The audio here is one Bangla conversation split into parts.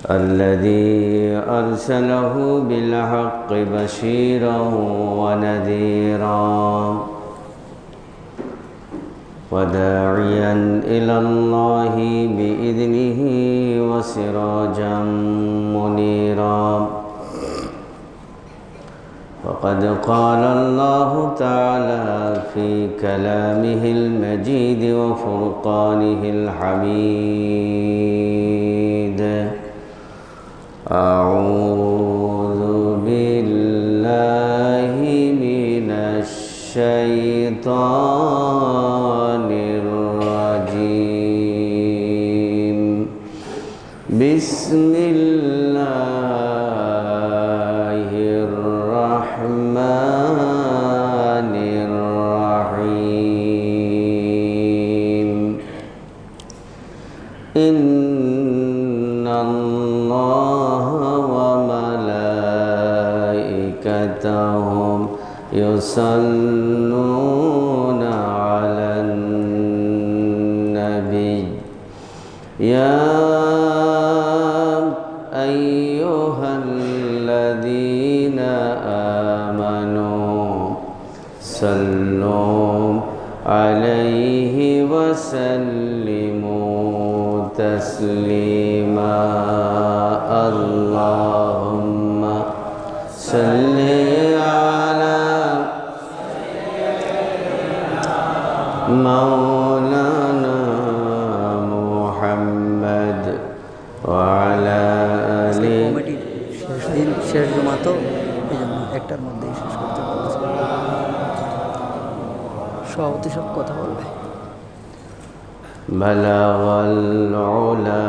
الذي أرسله بالحق بشيرا ونذيرا وداعيا إلى الله بإذنه وسراجا منيرا فقد قال الله تعالى في كلامه المجيد وفرقانه الحميد أعوذ بالله من الشيطان الرجيم بسم الله الرحمن الرحيم إن الله وملائكته يصلون على النبي يا أيها الذين آمنوا صلوا عليه وسلموا تسليما اللهم صل على مولانا محمد وعلى آله শেষ জমা তো এই জন্য একটার মধ্যেই শেষ করতে বলেছে। সভাপতি সব কথা বলবে। بلغ العلا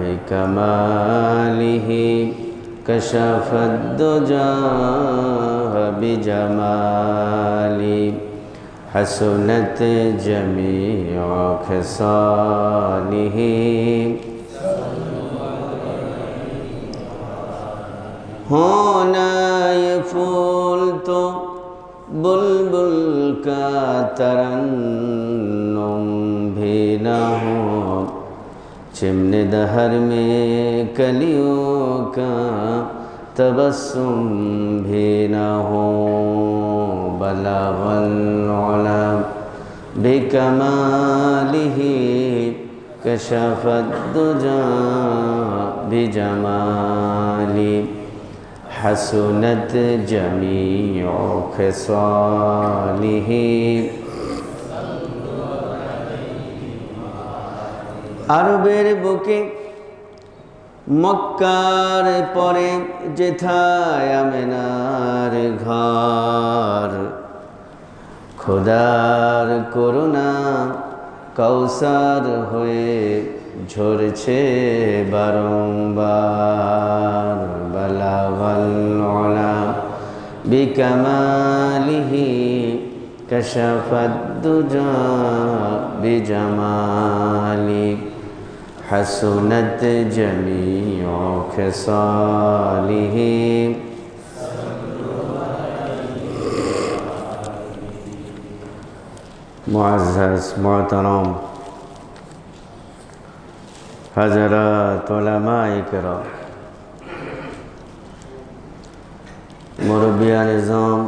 بكماله كشف الدجى بجماله حسنت جميع خصاله होना ये फूल तो बुलबुल का तरन्नुम भी न हो चिमने दहर में कलियों का तबस्सुम भी न हो बलागल उला बिकमालिही कशफद दुजा बिजमाली हसनत जमीउ खिसालिही আরবের বুকে মক্কার পরে যেথায় আমেনার ঘর খোদার করুণা কৌসার হয়ে ঝরছে বারংবার বালাগাল উলা বিকামালিহি কাশাফাদ দুজা বিজামালি হাসুনাত জামিউ খিসালিহি মুআজ্জাজ মুহতারাম হযরত উলামায়ে কেরাম মুরব্বিয়ান নিজাম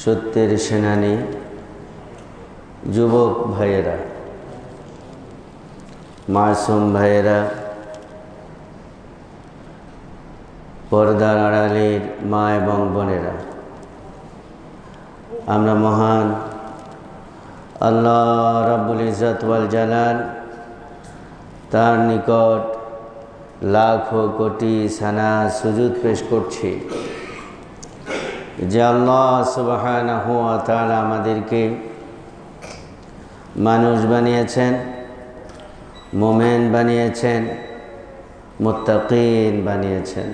সত্যের সেনানী যুবক ভাইয়েরা মাসুম ভাইয়েরা পর্দার আড়ালের মা এবং বোনেরা আমরা মহান আল্লাহ রাব্বুল ইজ্জত ওয়াল জালাল তার নিকট লাখো কোটি সানা সুজুদ পেশ করছি যে আল্লাহ সুবহানাহু ওয়া তাআলা আমাদেরকে মানুষ বানিয়েছেন, মুমিন বানিয়েছেন, মুত্তাকিন বানিয়েছেন।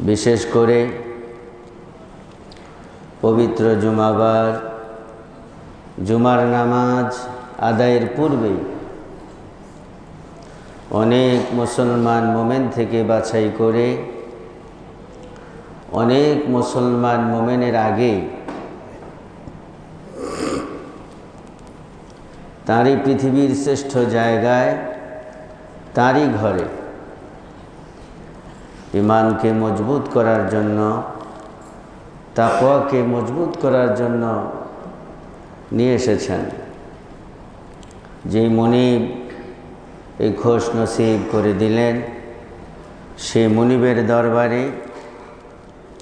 বিশেষ করে পবিত্র জুমাবার জুমার নামাজ আদায়ের পূর্বেই অনেক মুসলমান মুমিন থেকে বাছাই করে অনেক মুসলমান মুমিনের আগে তাঁরই পৃথিবীর শ্রেষ্ঠ জায়গায়, তাঁরই ঘরে ঈমানকে মজবুত করার জন্য, তাকওয়াকে মজবুত করার জন্য নিয়ে এসেছেন। যেই মনিব এই খোশ নসিব করে দিলেন, সে মনিবের দরবারে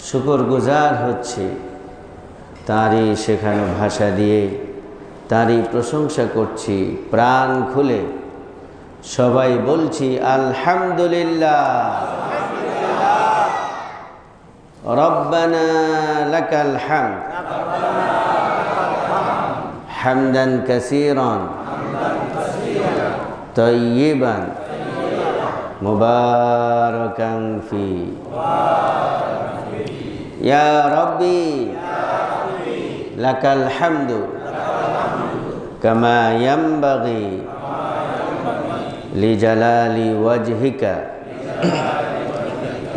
শুকরগুজার হচ্ছে, তাঁরই শেখানো ভাষা দিয়ে তাঁরই প্রশংসা করছি প্রাণ খুলে। সবাই বলছি আলহামদুলিল্লাহ। রব্বানা লাকাল হামদ হামদান কাসীরান তাইয়িবান মুবারাকান ফি। ইয়া রাব্বি লাকাল হামদু কামা ইয়ানবাগি লিজালালি ওয়াজহিকা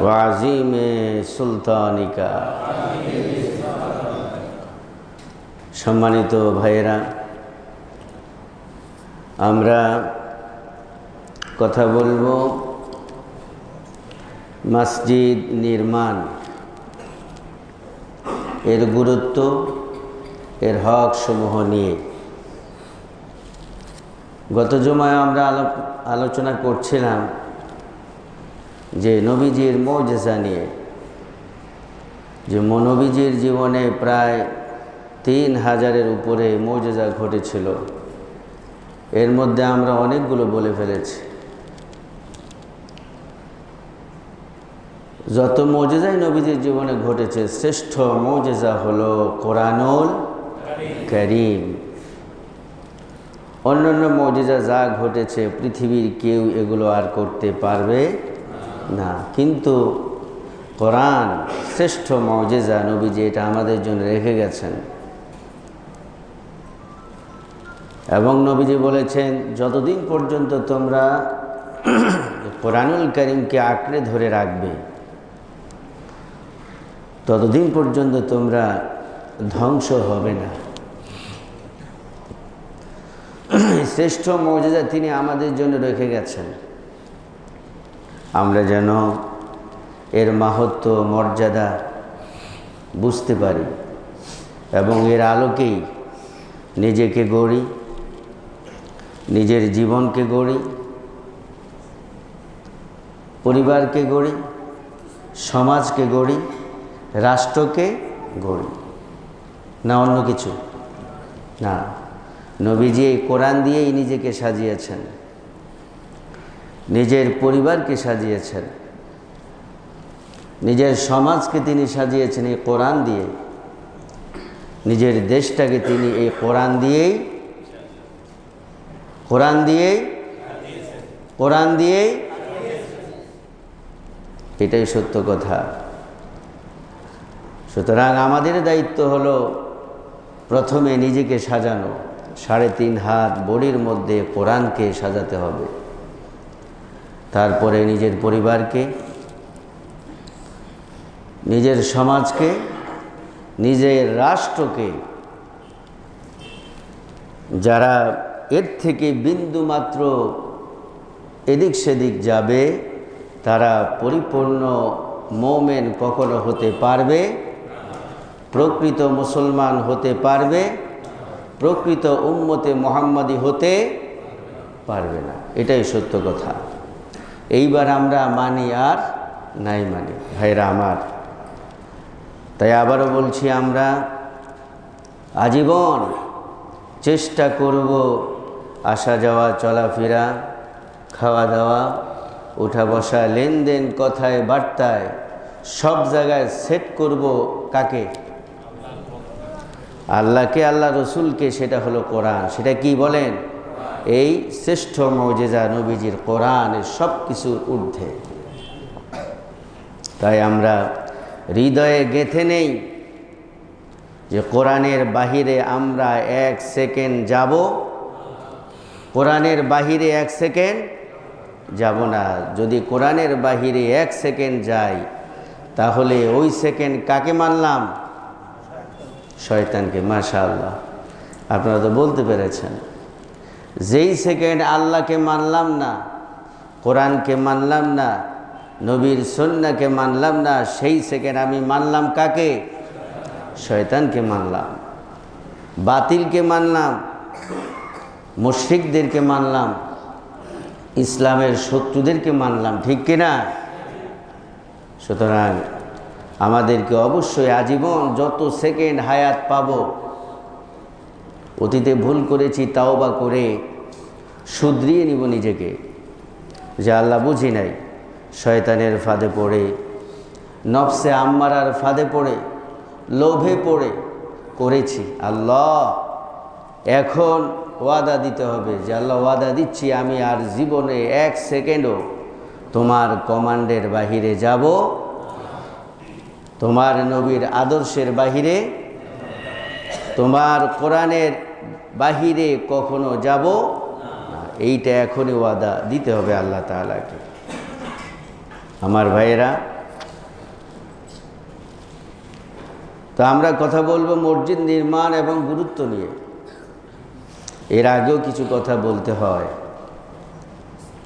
ওয়া আযীমি সুলতানিকা। সম্মানিত ভাইয়েরা, আমরা কথা বলবো মসজিদ নির্মাণ, এর গুরুত্ব, এর হক সমূহ নিয়ে। গত জুমায় আমরা আলোচনা করছিলাম যে নবীজির মুজিজা নিয়ে, যে নবীজির জীবনে প্রায় 3000-এর উপরে মুজিজা ঘটেছিল। এর মধ্যে আমরা অনেকগুলো বলে ফেলেছি। যত মুজিজাই নবীজির জীবনে ঘটেছে, শ্রেষ্ঠ মুজিজা হলো কোরআনুল কারীম। অন্যান্য মুজিজা যা ঘটেছে পৃথিবীর কেউ এগুলো আর করতে পারবে না, কিন্তু কোরআন শ্রেষ্ঠ মুজিজা। নবীজি এটা আমাদের জন্য রেখে গেছেন এবং নবীজি বলেছেন, যতদিন পর্যন্ত তোমরা কোরআনুল কারীমকে আঁকড়ে ধরে রাখবে, ততদিন পর্যন্ত তোমরা ধ্বংস হবে না। শ্রেষ্ঠ মুজিজা তিনি আমাদের জন্য রেখে গেছেন, আমরা যেন এর মাহাত্ম্য মর্যাদা বুঝতে পারি এবং এর আলোকেই নিজেকে গড়ি, নিজের জীবনকে গড়ি, পরিবারকে গড়ি, সমাজকে গড়ি, রাষ্ট্রকে গড়ি, না অন্য কিছু না। নবীজি এই কোরআন দিয়েই নিজেকে সাজিয়েছেন, নিজের পরিবারকে সাজিয়েছেন, নিজের সমাজকে তিনি সাজিয়েছেন এই কোরআন দিয়ে, নিজের দেশটাকে তিনি এই কোরআন দিয়েই এটাই সত্য কথা। সুতরাং আমাদের দায়িত্ব হলো প্রথমে নিজেকে সাজানো, 3.5 হাত বডির মধ্যে কোরআনকে সাজাতে হবে, তারপরে নিজের পরিবারকে, নিজের সমাজকে, নিজের রাষ্ট্রকে। যারা এর থেকে বিন্দু মাত্র এদিক সেদিক যাবে, তারা পরিপূর্ণ মুমিন কখনো হতে পারবে, প্রকৃত মুসলমান হতে পারবে, প্রকৃত উম্মতে মুহাম্মাদি হতে পারবে না। এটাই সত্য কথা। এইবার আমরা মানি আর নাই মানি, ভাইরা আমার। তাই আবারও বলছি, আমরা আজীবন চেষ্টা করব আসা যাওয়া, চলাফেরা, খাওয়া দাওয়া, উঠা বসা, লেনদেন, কথায় বার্তায় সব জায়গায় সেট করব কাকে? আল্লাহকে, আল্লাহ রসুলকে। সেটা হলো কোরআন। সেটা কি বলেন? এই শ্রেষ্ঠ মুজিজা নবীজির কোরআনের সব কিছুর ঊর্ধ্বে। তাই আমরা হৃদয়ে গেঁথে নেই যে কোরআনের বাহিরে আমরা 1 সেকেন্ড যাব, কোরআনের বাহিরে 1 সেকেন্ড যাব না। যদি কোরআনের বাহিরে 1 সেকেন্ড যাই, তাহলে ওই সেকেন্ড কাকে মানলাম? শয়তানকে। মাশাআল্লাহ, আপনারা তো বলতে পেরেছেন। যেই সেকেন্ড আল্লাহকে মানলাম না, কোরআনকে মানলাম না, নবীর সুন্নাহকে মানলাম না, সেই সেকেন্ড আমি মানলাম কাকে? শয়তানকে মানলাম, বাতিলকে মানলাম, মুশরিকদেরকে মানলাম, ইসলামের শত্রুদেরকে মানলাম, ঠিক কিনা? সুতরাং আমাদেরকে অবশ্যই আজীবন যত সেকেন্ড হায়াত পাব, অতীতে ভুল করেছি তাওবা করে শুধরিয়ে নিব নিজেকে, যে আল্লাহ বুঝি নাই, শয়তানের ফাঁদে পড়ে, নফসে আম্মারার ফাঁদে পড়ে, লোভে পড়ে করেছি। আল্লাহ এখন ওয়াদা দিতে হবে যে আল্লাহ ওয়াদা দিচ্ছি আমি আর জীবনে এক সেকেন্ডও তোমার কমান্ডের বাহিরে যাব, তোমার নবীর আদর্শের বাহিরে, তোমার কোরআনের বাহিরে কখনো যাব না। এইটা এখনই ওয়াদা দিতে হবে আল্লাহ তাআলাকে। আমার ভাইয়েরা, তো আমরা কথা বলবো মসজিদ নির্মাণ এবং গুরুত্ব নিয়ে। এর আগেও কিছু কথা বলতে হয়,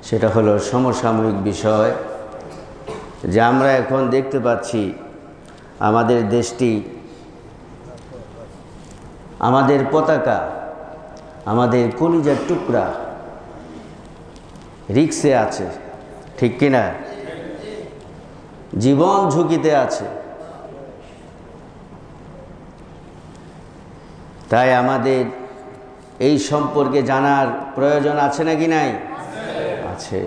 সেটা হলো সমসাময়িক বিষয়, যে আমরা এখন দেখতে পাচ্ছি আমাদের দেশটি, আমাদের পতাকা, আমাদের কলিজার টুকরা রিস্কে আছে, ঠিক কিনা? জীবন ঝুঁকিতে আছে। তাই আমাদের এই সম্পর্কে জানার প্রয়োজন আছে নাকি নাই? আছে।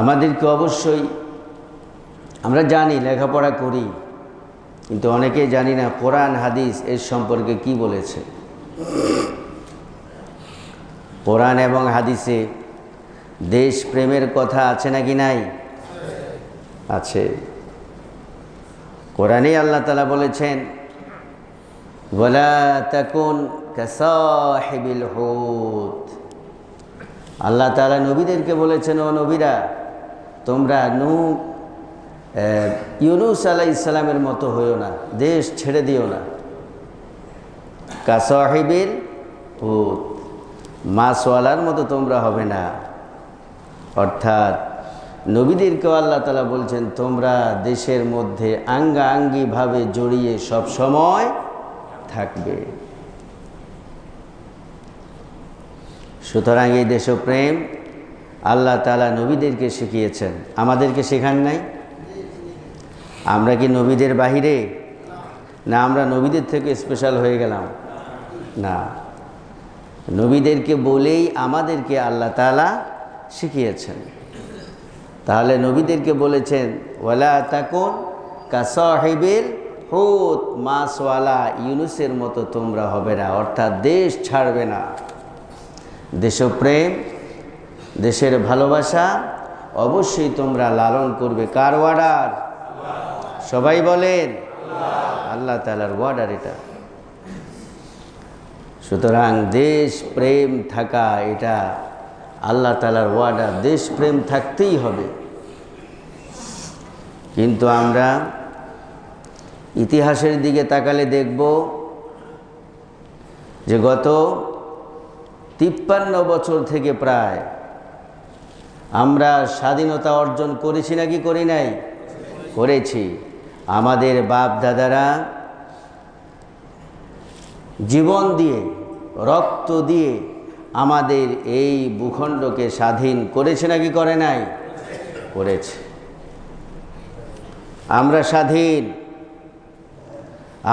আমাদেরকে অবশ্যই, আমরা জানি, লেখাপড়া করি, কিন্তু অনেকেই জানি না কোরআন হাদিস এর সম্পর্কে কি বলেছে। কোরআন এবং হাদিসে দেশ প্রেমের কথা আছে নাকি নাই? আছে। কোরআনে আল্লাহ তাআলা বলেছেন, ওয়ালা তাকুন কাসাহিবিল হুত। আল্লাহ তাআলা নবীদেরকে বলেছেন, ও নবীরা, তোমরা ইউনূস আলাইহিস সালামের মতো হইও না, দেশ ছেড়ে দিও না। কাসাহিবিল হুত, মাছওয়ালার মতো তোমরা হবে না। অর্থাৎ নবীদেরকেও আল্লাহ তাআলা বলছেন, তোমরা দেশের মধ্যে আঙ্গাআঙ্গিভাবে জড়িয়ে সব সময় থাকবে। সুতরাং এই দেশপ্রেম আল্লাহ তাআলা নবীদেরকে শিখিয়েছেন, আমাদেরকে শেখান নাই? আমরা কি নবীদের বাহিরে? না আমরা নবীদের থেকে স্পেশাল হয়ে গেলাম? না, নবীদেরকে বলেই আমাদেরকে আল্লাহ তাআলা শিখিয়েছেন। তাহলে নবীদেরকে বলেছেন, ওয়ালা তাকুন কাসাহিবিল হুত, মাছওয়ালা ইউনূসের মতো তোমরা হবে না, অর্থাৎ দেশ ছাড়বে না। দেশপ্রেম, দেশের ভালোবাসা অবশ্যই তোমরা লালন করবে। কার ওয়ার্ডার? সবাই বলেন আল্লাহ তাআলার ওয়ার্ডার এটা। সুতরাং দেশ প্রেম থাকা এটা আল্লাহ তাআলার ওয়ার্ডার, দেশ প্রেম থাকতেই হবে। কিন্তু আমরা ইতিহাসের দিকে তাকালে দেখব যে গত 53 বছর থেকে প্রায় আমরা স্বাধীনতা অর্জন করেছি নাকি করি নাই? করেছি। আমাদের বাপ দাদারা জীবন দিয়ে, রক্ত দিয়ে আমাদের এই ভূখণ্ডকে স্বাধীন করেছে নাকি করে নাই? করেছে। আমরা স্বাধীন,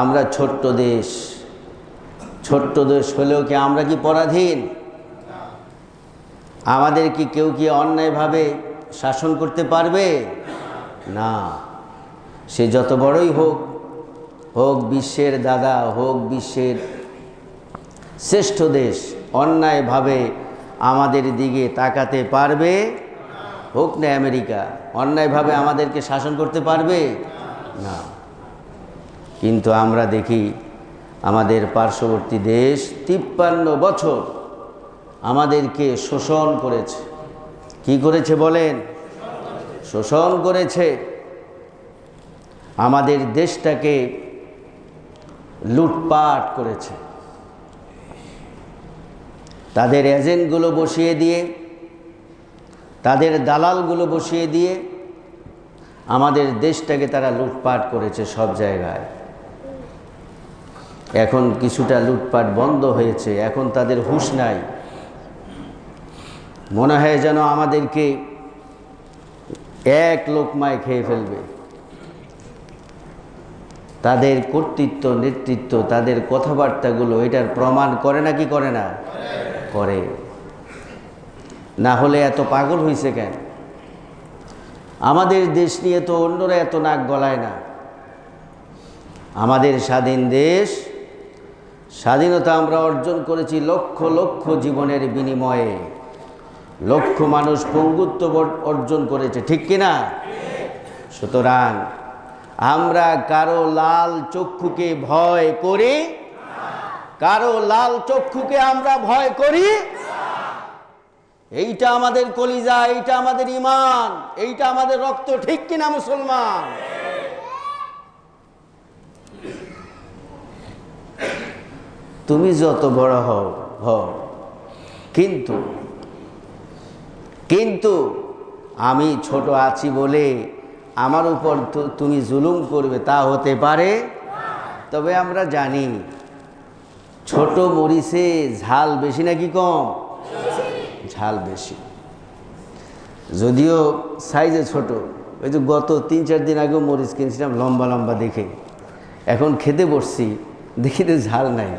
আমরা ছোট্ট দেশ। ছোট্ট দেশ হলেও কি আমরা কি পরাধীন? আমাদের কি কেউ কি অন্যায়ভাবে শাসন করতে পারবে? না। সে যত বড়ই হোক, হোক বিশ্বের দাদা, হোক বিশ্বের শ্রেষ্ঠ দেশ, অন্যায়ভাবে আমাদের দিকে তাকাতে পারবে? হোক না আমেরিকা, অন্যায়ভাবে আমাদেরকে শাসন করতে পারবে? না। কিন্তু আমরা দেখি আমাদের পার্শ্ববর্তী দেশ 53 বছর আমাদেরকে শোষণ করেছে। কি করেছে বলেন? শোষণ করেছে। আমাদের দেশটাকে লুটপাট করেছে। তাদের এজেন্টগুলো বসিয়ে দিয়ে, তাদের দালালগুলো বসিয়ে দিয়ে আমাদের দেশটাকে তারা লুটপাট করেছে সব জায়গায়। এখন কিছুটা লুটপাট বন্ধ হয়েছে, এখন তাদের হুঁশ নাই। মনে হয় যেন আমাদেরকে এক লোকমায় খেয়ে ফেলবে। তাদের কর্তৃত্ব, নেতৃত্ব, তাদের কথাবার্তাগুলো এটার প্রমাণ করে না কি করে না? করে। না হলে এত পাগল হয়েছে কেন? আমাদের দেশ নিয়ে তো অন্যরা এত নাক গলায় না। আমাদের স্বাধীন দেশ, স্বাধীনতা আমরা অর্জন করেছি লক্ষ লক্ষ জীবনের বিনিময়ে। লক্ষ মানুষ পঙ্গুত্ব অর্জন করেছে, ঠিক কিনা? সুতরাং আমরা কারো লাল চক্ষুকে ভয় করি? কারো লাল চক্ষুকে আমরা ভয় করি? এইটা আমাদের কলিজা, এইটা আমাদের ঈমান, এইটা আমাদের রক্ত, ঠিক কিনা মুসলমান? তুমি যত বড় হও, কিন্তু আমি ছোট আছি বলে আমার উপর তুমি জুলুম করবে, তা হতে পারে? তবে আমরা জানি ছোট মরিচে ঝাল বেশি নাকি কম? ঝাল বেশি, যদিও সাইজে ছোট। ওই যে গত 3-4 দিন আগেও মরিচ কিনছিলাম লম্বা লম্বা দেখে, এখন খেতে বসছি দেখি তো ঝাল নাই।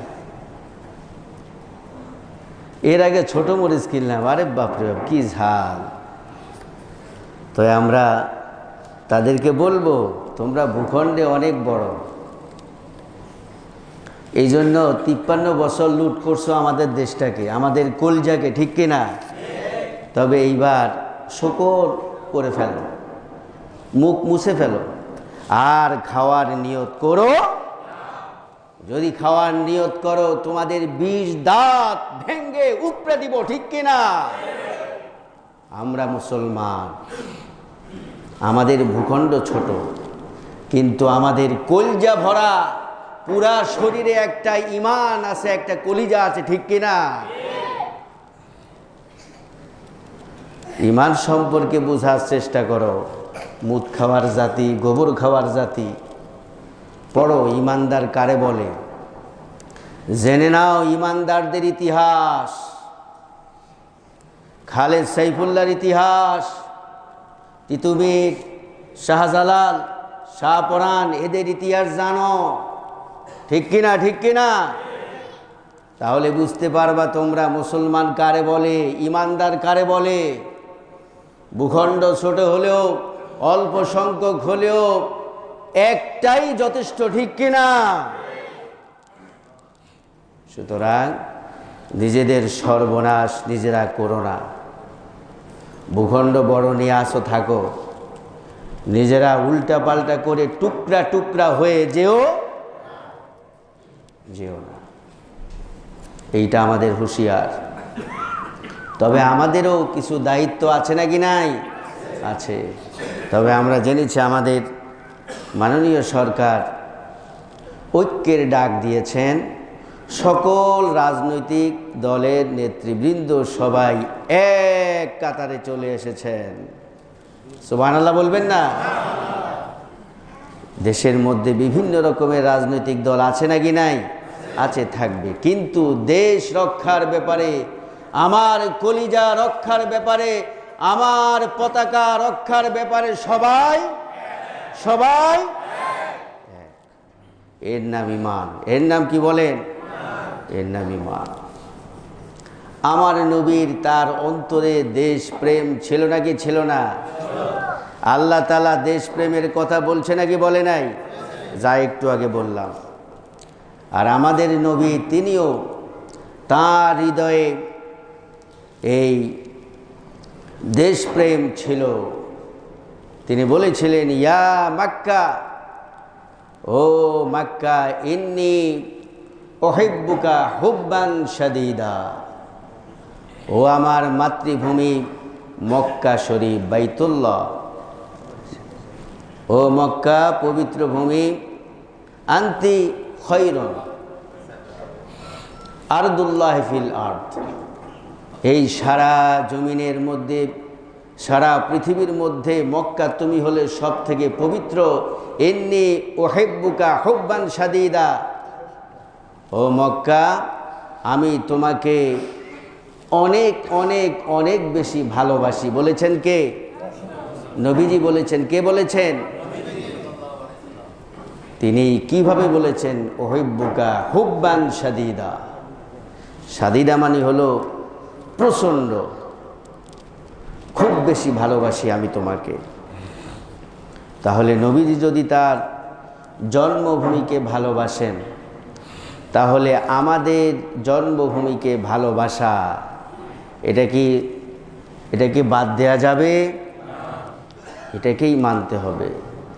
এর আগে ছোট মরিচ কিনলাম, আরে বাপরে বাপ কি ঝাল! তো আমরা তাদেরকে বলবো তোমরা ভূখণ্ডে অনেক বড়, এই জন্য 53 বছর লুট করছো আমাদের দেশটাকে, আমাদের কলজাকে, ঠিক কিনা? তবে এইবার শকর করে ফেলো, মুখ মুছে ফেলো, আর খাওয়ার নিয়ত করো। যদি খাওয়ার নিয়ত করো তোমাদের 20 দাঁত ভেঙ্গে উপড়ে দিব, ঠিক কিনা? আমরা মুসলমান, আমাদের ভূখণ্ড ছোট, কিন্তু আমাদের কলিজা ভরা, পুরা শরীরে একটা ঈমান আছে, একটা কলিজা আছে, ঠিক কিনা? ঈমান সম্পর্কে বোঝার চেষ্টা করো। মুদ খাওয়ার জাতি, গোবর খাওয়ার জাতি। পড়ো ঈমানদার কারে বলে, জেনে নাও ঈমানদারদের ইতিহাস। খালেদ সাইফুল্লাহর ইতিহাস, তিতুমির, শাহজালাল, শাহপরাণ, এদের ইতিহাস জানো, ঠিক কিনা? ঠিক কিনা? তাহলে বুঝতে পারবা তোমরা মুসলমান কারে বলে, ঈমানদার কারে বলে। ভূখণ্ড ছোট হলেও, অল্প সংখ্যক হলেও একটাই যথেষ্ট, ঠিক কিনা? সুতরাং নিজেদের সর্বনাশ নিজেরা করো না। ভূখণ্ড বড় নিয়ে আসো, থাকো, নিজেরা উল্টা পাল্টা করে টুকরা টুকরা হয়ে যেও না। এইটা আমাদের হুঁশিয়ার। তবে আমাদেরও কিছু দায়িত্ব আছে নাকি নাই? আছে। তবে আমরা জেনেছি আমাদের মাননীয় সরকার ঐক্যের ডাক দিয়েছেন। সকল রাজনৈতিক দলের নেতৃবৃন্দ সবাই এক কাতারে চলে এসেছেন। সুবহানাল্লাহ বলবেন না? দেশের মধ্যে বিভিন্ন রকমের রাজনৈতিক দল আছে নাকি নাই? আছে, থাকবে, কিন্তু দেশ রক্ষার ব্যাপারে, আমার কলিজা রক্ষার ব্যাপারে, আমার পতাকা রক্ষার ব্যাপারে সবাই এর নাম ঈমান। এর নাম কি বলেন? এর নাম ঈমান। আমার নবীর তার অন্তরে দেশ প্রেম ছিল নাকি ছিল না? আল্লাহ তাআলা দেশ প্রেমের কথা বলছে নাকি বলে নাই? যা একটু আগে বললাম। আর আমাদের নবী তিনিও তার হৃদয়ে এই দেশপ্রেম ছিল। তিনি বলেছিলেন, ইয়া মক্কা, ও মক্কা, ইন্নী উহিব্বুকা হুব্বান শাদীদা। ও আমার মাতৃভূমি মক্কা শরীফ, বাইতুল্লাহ, ও মক্কা পবিত্র ভূমি, আনতি খৈরুন আরদুল্লাহ ফিল আরদ, এই সারা জমিনের মধ্যে, সারা পৃথিবীর মধ্যে মক্কা তুমি হলে সব থেকে পবিত্র। ইন্নী উহিব্বুকা হুব্বান শাদীদা, ও মক্কা আমি তোমাকে অনেক অনেক অনেক বেশি ভালোবাসি। বলেছেন কে? নবীজি বলেছেন। কে বলেছেন? তিনি কিভাবে বলেছেন? উহিব্বুকা হুব্বান শাদীদা। শাদীদা মানে হলো প্রচণ্ড, খুব বেশি ভালোবাসি আমি তোমাকে। তাহলে নবীজি যদি তার জন্মভূমিকে ভালোবাসেন, তাহলে আমাদের জন্মভূমিকে ভালোবাসা এটা কি বাদ দেওয়া যাবে? এটাকেই মানতে হবে।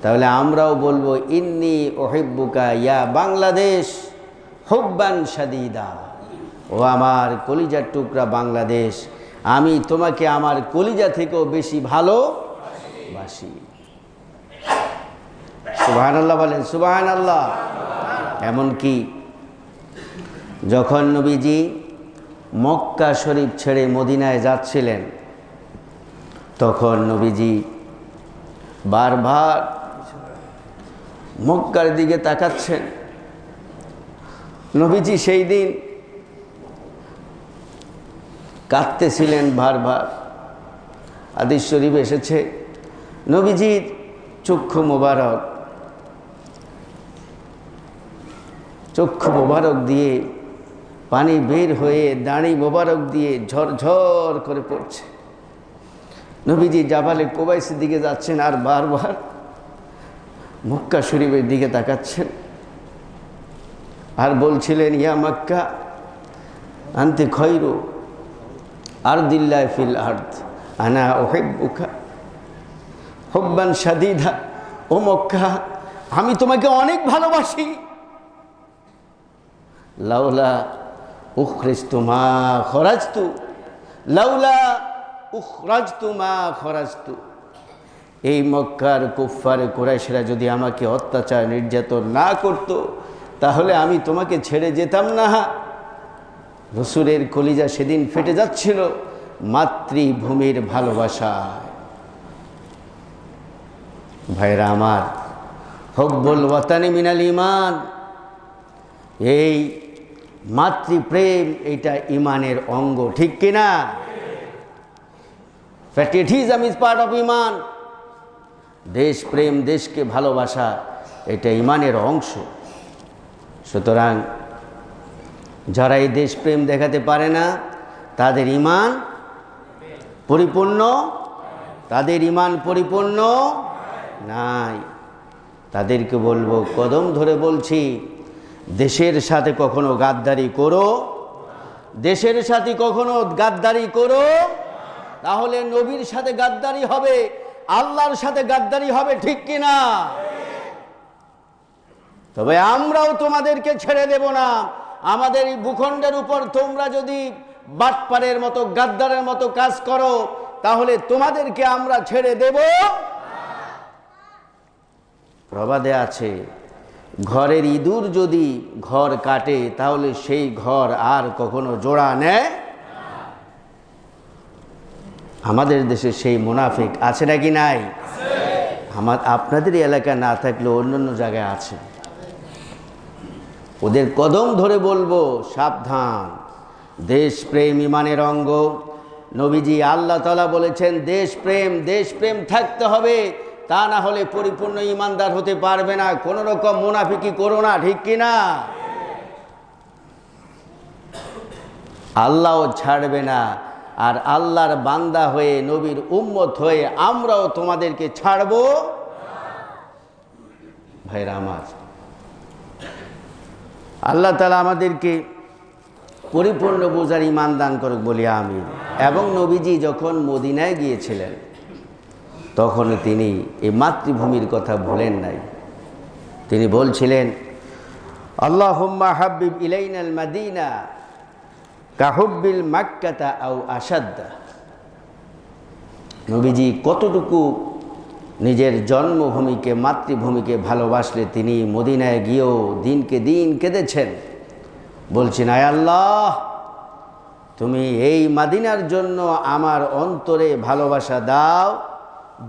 তাহলে আমরাও বলবো ইন্নী উহিব্বুকা ইয়া বাংলাদেশ হুব্বান শাদীদা, ও আমার কলিজার টুকরা বাংলাদেশ, আমি তোমাকে আমার কলিজা থেকেও বেশি ভালোবাসি। সুবহানাল্লাহ বলেন, সুবহানাল্লাহ। এমনকি যখন নবীজি মক্কা শরীফ ছেড়ে মদিনায় যাচ্ছিলেন, তখন নবীজি বারবার মক্কার দিকে তাকাচ্ছেন। নবীজি সেই দিন কাঁদতেছিলেন বারবার। হাদিস শরীফ এসেছে, নবীজির চক্ষু মোবারক দিয়ে পানি বের হয়ে দাড়ি মোবারক দিয়ে ঝরঝর করে পড়ছে। নবীজি জাবালে কুবাইসের দিকে যাচ্ছেন আর বারবার মক্কা শরীফের দিকে তাকাচ্ছেন আর বলছিলেন, ইয়া মক্কা আনতি খৈরু আরদিল্লাহি ফিল আরদ আনা উহিব্বুকা হুব্বান শাদীদা। ও মক্কা আমি তোমাকে অনেক ভালোবাসি। লাউলা উখরিজতু মা খরাজতু, লাউলা উখরাজতু মা খরাজতু। এই মক্কার কুফফার কুরাইশরা যদি আমাকে অত্যাচার নির্যাতন না করত, তাহলে আমি তোমাকে ছেড়ে যেতাম না। রসুলের কলিজা সেদিন ফেটে যাচ্ছিল মাতৃভূমির ভালোবাসায়। ভাইরা আমার, হুব্বুল ওয়াতানি মিনাল ঈমান, এই মাতৃপ্রেম এটা ঈমানের অঙ্গ, ঠিক কিনা? প্যাট্রিয়টিজম ইজ পার্ট অফ ঈমান। দেশপ্রেম, দেশকে ভালোবাসা এটা ঈমানের অংশ। সুতরাং যারা এই দেশপ্রেম দেখাতে পারে না, তাদের ঈমান পরিপূর্ণ নাই। তাদেরকে বলবো, কদম ধরে বলছি, দেশের সাথে কখনো গাদ্দারি করো, দেশের সাথে কখনো গাদ্দারি করো, তাহলে নবীর সাথে গাদ্দারি হবে, আল্লাহর সাথে গাদ্দারি হবে, ঠিক কিনা? তবে আমরাও তোমাদেরকে ছেড়ে দেব না। আমাদের এই ভূখণ্ডের উপর তোমরা যদি বাটপারের মতো, গাদ্দারের মতো কাজ করো, তাহলে তোমাদেরকে আমরা ছেড়ে দেব। প্রবাদে আছে, ঘরের ইঁদুর যদি ঘর কাটে, তাহলে সেই ঘর আর কখনো জোড়া নেয়। আমাদের দেশে সেই মুনাফিক আছে নাকি নাই? আপনাদের এলাকা না থাকলেও অন্যান্য জায়গায় আছে। ওদের কদম ধরে বলবো, সাবধান, দেশপ্রেম ঈমানের অঙ্গ। নবীজি আল্লাহ তাআলা বলেছেন দেশপ্রেম থাকতে হবে, তা না হলে পরিপূর্ণ ঈমানদার হতে পারবে না। কোনো রকম মুনাফিকি করো না, ঠিক কিনা? আল্লাহও ছাড়বে না। আর আল্লাহর বান্দা হয়ে, নবীর উম্মত হয়ে আমরাও তোমাদেরকে ছাড়বো। ভাইরা আমার, আল্লাহ তাআলা আমাদেরকে পরিপূর্ণ বোঝার ঈমান দান করুক বলি আমিন। এবং নবীজি যখন মদিনায় গিয়েছিলেন, তখন তিনি এই মাতৃভূমির কথা ভুলেন নাই। তিনি বলছিলেন, আল্লাহুম্মা হাব্বিব ইলাইনাল মাদিনা কাহুব্বিল মাক্কাতা আও আসাদ্দা। নবীজি কতটুকু নিজের জন্মভূমিকে মাতৃভূমিকে ভালোবাসলে তিনি মদিনায় গিয়েও দিনকে দিন কেঁদেছেন, বলছেন আয় আল্লাহ, তুমি এই মদিনার জন্য আমার অন্তরে ভালোবাসা দাও,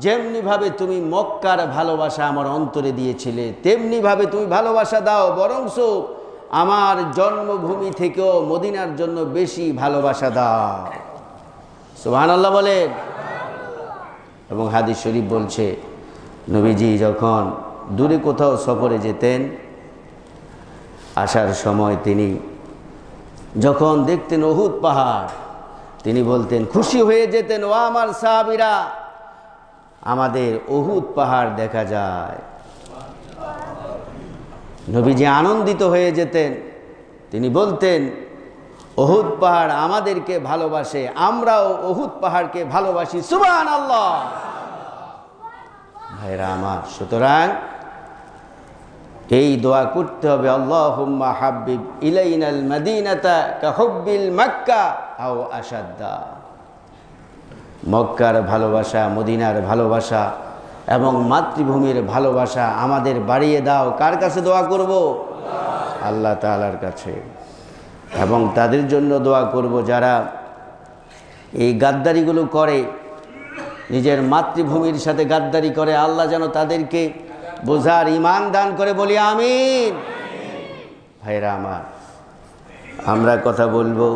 যেমনিভাবে তুমি মক্কার ভালোবাসা আমার অন্তরে দিয়েছিলে তেমনিভাবে তুমি ভালোবাসা দাও, বরংস আমার জন্মভূমি থেকেও মদিনার জন্য বেশি ভালোবাসা দাও। সুবহানাল্লাহ বলেন। এবং হাদিস শরীফ বলছে, নবীজি যখন দূরে কোথাও সফরে যেতেন, আসার সময় তিনি যখন দেখতেন উহুদ পাহাড়, তিনি বলতেন, খুশি হয়ে যেতেন, ও আমার সাহাবীরা, আমাদের উহুদ পাহাড় দেখা যায়। নবীজি আনন্দিত হয়ে যেতেন, তিনি বলতেন, উহুদ পাহাড় আমাদেরকে ভালোবাসে, আমরাও উহুদ পাহাড়কে ভালোবাসি। সুবহানাল্লাহ। ভাইরা আমার, সুতরাং এই দোয়া করতে হবে, আল্লাহুম্মা হাব্বিব ইলাইনাল মাদিনাতা কাহুব্বিল মক্কা আও আশাদ্দা। মক্কার ভালোবাসা, মদিনার ভালোবাসা এবং মাতৃভূমির ভালোবাসা আমাদের বাড়িয়ে দাও। কার কাছে দোয়া করব? আল্লাহ তাআলার কাছে। এবং তাদের জন্য দোয়া করব যারা এই গাদ্দারিগুলো করে, নিজের মাতৃভূমির সাথে গাদ্দারি করে, আল্লাহ যেন তাদেরকে বোঝার ঈমান দান করে, বলি আমিন। ভাইরা আমার, আমরা কথা বলবো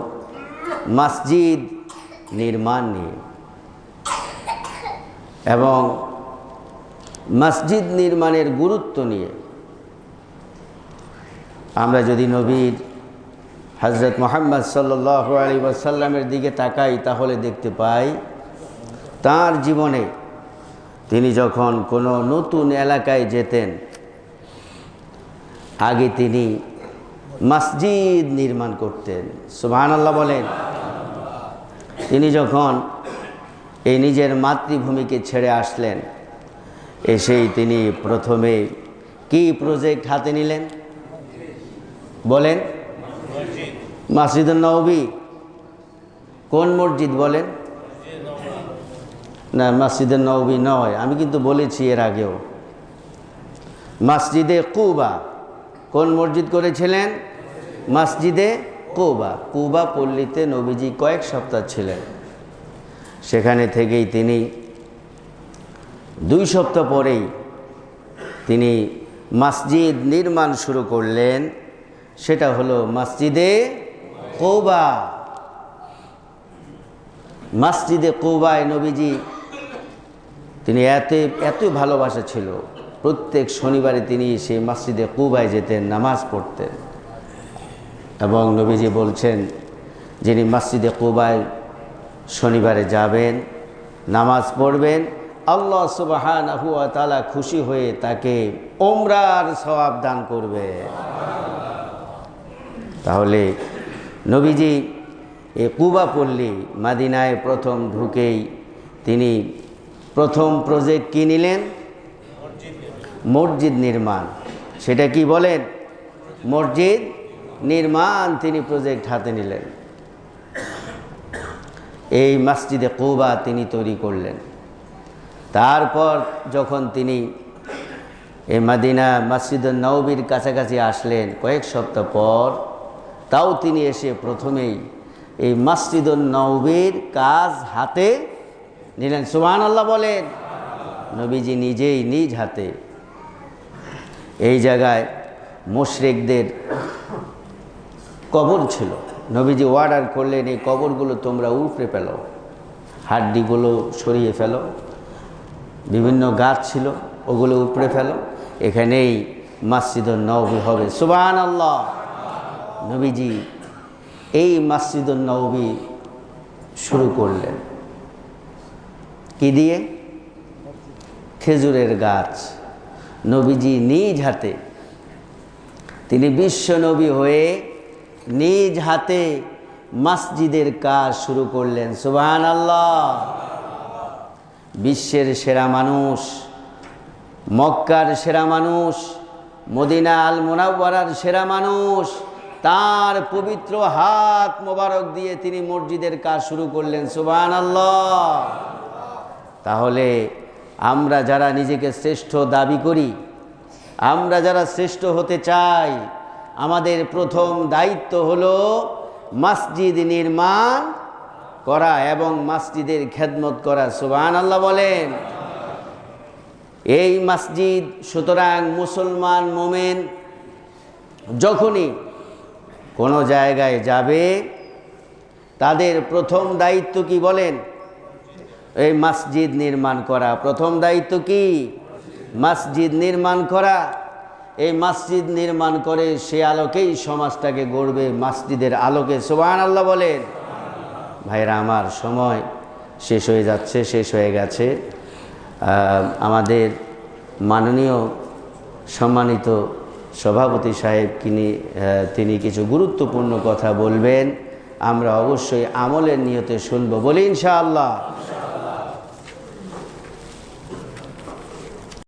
মসজিদ নির্মাণ নিয়ে, এবং মসজিদ নির্মাণের গুরুত্ব নিয়ে। আমরা যদি নবীর হযরত মুহাম্মদ সাল্লাল্লাহু আলাইহি ওয়াসাল্লামের দিকে তাকাই, তাহলে দেখতে পাই তার জীবনে তিনি যখন কোনো নতুন এলাকায় যেতেন, আগে তিনি মসজিদ নির্মাণ করতেন। সুবহানাল্লাহ বলেন। তিনি যখন এই নিজের মাতৃভূমিকে ছেড়ে আসলেন, এসেই তিনি প্রথমে কি প্রজেক্ট হাতে নিলেন বলেন? মসজিদুন নববী। কোন মসজিদ বলেন? না, মসজিদুন নববী নয়, আমি কিন্তু বলেছি এর আগেও। মসজিদে কুবা। কোন মসজিদ করেছিলেন? মসজিদে কুবা। কুবা পল্লীতে নবীজি কয়েক সপ্তাহ ছিলেন। সেখানে থেকেই তিনি 2 সপ্তাহ পরেই তিনি মসজিদ নির্মাণ শুরু করলেন। সেটা হলো মসজিদে কুবা। মসজিদে কুবায় নবীজি তিনি এত ভালোবাসা ছিল, প্রত্যেক শনিবারে তিনি সেই মসজিদে কুবায় যেতেন, নামাজ পড়তেন। এবং নবীজি বলছেন, যিনি মসজিদে কুবায় শনিবারে যাবেন, নামাজ পড়বেন, আল্লাহ সুবহানাহু ওয়া তাআলা খুশি হয়ে তাকে উমরার সওয়াব দান করবে। তাহলে নবীজি এই কুবা পল্লী মদিনায় প্রথম ঢুকেই তিনি প্রথম প্রজেক্ট কি নিলেন? মসজিদ নির্মাণ। সেটা কি বলেন? মসজিদ নির্মাণ তিনি প্রজেক্ট হাতে নিলেন। এই মসজিদে কুবা তিনি তৈরি করলেন। তারপর যখন তিনি এই মদিনা মসজিদুন নববীর কাছাকাছি আসলেন কয়েক সপ্তাহ পর, তাও তিনি এসে প্রথমেই এই মসজিদুন নববীর কাজ হাতে নিলেন। সুবহানাল্লাহ বলেন। নবীজি নিজেই নিজ হাতে এই জায়গায় মুশরিকদের কবর ছিল। নবীজি অর্ডার করলেন, এই কবরগুলো তোমরা উপড়ে ফেলো, হাড্ডিগুলো সরিয়ে ফেলো, বিভিন্ন গাছ ছিল ওগুলো উপড়ে ফেলো, এখানেই মসজিদুন নববী হবে। সুবহানাল্লাহ। নবীজি এই মসজিদুন নববী শুরু করলেন কি দিয়ে? খেজুরের গাছ। নবীজি নিজ হাতে, তিনি বিশ্ব নবী হয়ে নিজ হাতে মসজিদের কাজ শুরু করলেন। সুবহানাল্লাহ। বিশ্বের সেরা মানুষ, মক্কার সেরা মানুষ, মদিনা আল মুনাওয়ারার সেরা মানুষ, তার পবিত্র হাত মোবারক দিয়ে তিনি মসজিদের কাজ শুরু করলেন। সুবহানাল্লাহ। তাহলে আমরা যারা নিজেকে শ্রেষ্ঠ দাবি করি, আমরা যারা শ্রেষ্ঠ হতে চাই, আমাদের প্রথম দায়িত্ব হলো মসজিদ নির্মাণ করা এবং মসজিদের খেদমত করা। সুবহানাল্লাহ বলেন। এই মসজিদ, সুতরাং মুসলমান মোমেন যখনই কোনো জায়গায় যাবে তাদের প্রথম দায়িত্ব কি বলেন? এই মসজিদ নির্মাণ করা। প্রথম দায়িত্ব কি? মসজিদ নির্মাণ করা। এই মসজিদ নির্মাণ করে সে আলোকেই সমাজটাকে গড়বে, মসজিদের আলোকে। সুবহানাল্লাহ বলেন। ভাইরা আমার, সময় শেষ হয়ে যাচ্ছে, শেষ হয়ে গেছে। আমাদের মাননীয় সম্মানিত সভাপতি সাহেব তিনি কিছু গুরুত্বপূর্ণ কথা বলবেন। আমরা অবশ্যই আমলের নিয়তে শুনব। বলি ইনশাআল্লাহ।